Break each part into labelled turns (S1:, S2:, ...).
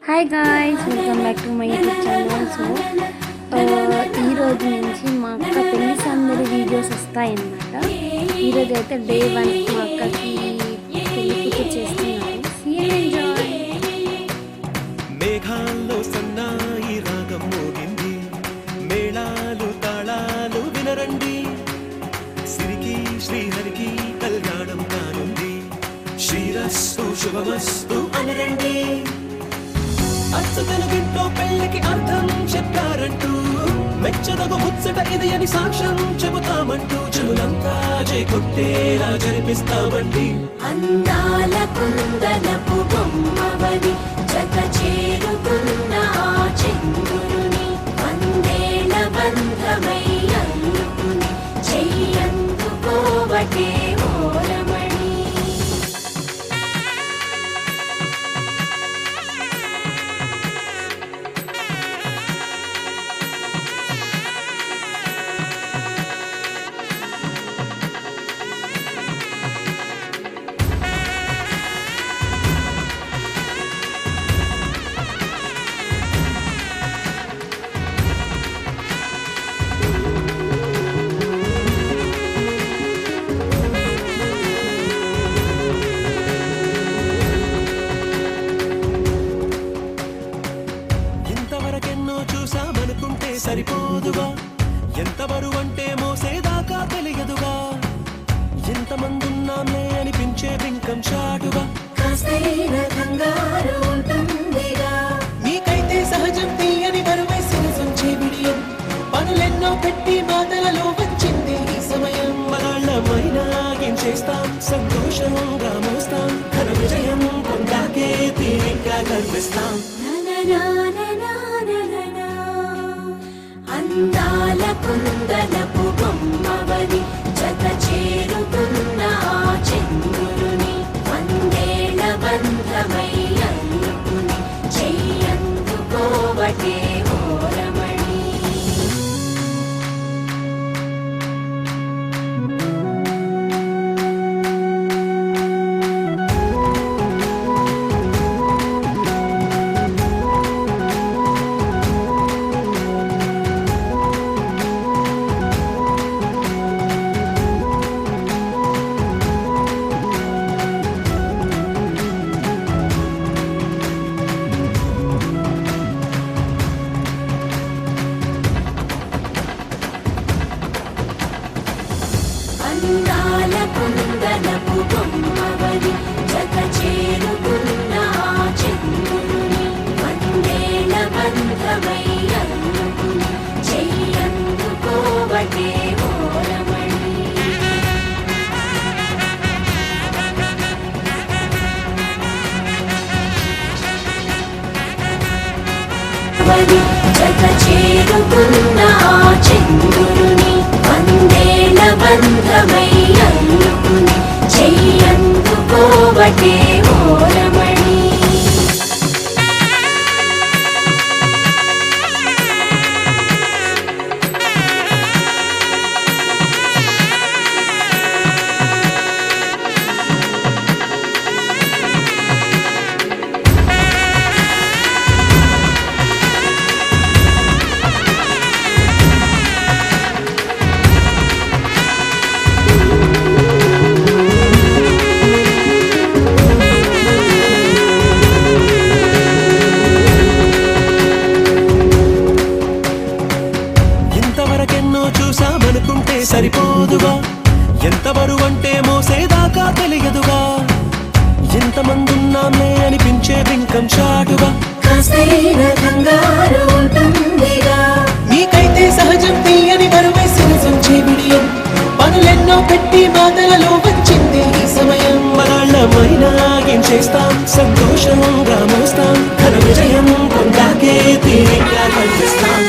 S1: Hi guys, welcome back to my YouTube channel. So ఈరోజు నుంచి మా అక్క పెళ్లి సందడి వీడియోస్ వస్తాయన్నమాట. ఈరోజు అయితే డే 1 మా అక్కకి పెళ్లి కూతురు చేస్తున్నాను.
S2: మేఘాల్లో సన్నాయి రాగం మోగింది, మేళాలు తాళాలు వినరండి, సిరికి శ్రీహరికి కళ్యాణం కానుంది, శ్రీరస్తు శుభమస్తు అనరండి. అచ్చతను ఇంట్లో పెళ్లికి అర్థం చెప్పారంటూ, మెచ్చదగు ముచ్చట ఇది అని సాక్ష్యం చెబుతామంటూ, చెవులంతా కొట్టేలా జరిపిస్తామండి.
S3: అందాల కుందనపు బొమ్మవని జత చేరుకున్న ఆ చంద్రుని, వందేల బంధమై అల్లుకుని చెయ్యందుకోవటే ఓరమణి.
S2: చూసామనుకుంటే సరిపోదుగా, ఎంత బరువంటే మోసేదాకా తెలియదుగా, ఎంతమందున్నామే అనిపించే బింకం చాటుగా,
S3: కాస్తైన కంగారు ఉంటుందిగా,
S2: మీకైతే సహజం తీయని బరువై సిరసొంచే బిడియం, పనులెన్నో పెట్టి మాటలలో వచ్చింది ఈ సమయం. మనాళ్ళమైనా ఏం చేస్తాం, సంతోషంగా మోస్తాం, ఘన విజయం పొందాకే తీరిగ్గా కనిపిస్తాం.
S3: అందాల కుందనపు బొమ్మవని జత చేరుకున్న ఆ చంద్రుని, వందేల బంధమై అల్లుకుని చెయ్యందుకోవటే ఓరమణి. అందాల కుందనపు బొమ్మవని జత చేరుకున్న ఆ చంద్రుని, వందేల బంధమై అల్లుకుని చెయ్యందుకోవటే ఓరమణి. జత చేరుకున్న ఆ చంద్రుని, వందేల బంధమై అల్లుకుని చెయ్యందుకోవటే ఓరమణి.
S2: చూసామనుకుంటే సరిపోదుగా, ఎంత బరువంటే మోసేదాకా తెలియదుగా, ఎంతమందున్నామే అనిపించే బింకం చాటుగా,
S3: కాస్తైన కంగారు ఉంటుందిగా,
S2: మీకైతే సహజం తీయని బరువై సిరసొంచే బిడియం, పనులెన్నో పెట్టి మాటలలో వచ్చింది ఈ సమయం. మనాళ్ళమైనా ఏం చేస్తాం, సంతోషంగా మోస్తాం, ఘన విజయం పొందాకే తీరిగ్గా కనిపిస్తాం.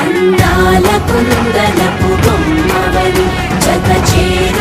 S3: అందాల కుందనపు బొమ్మవని జత చేరు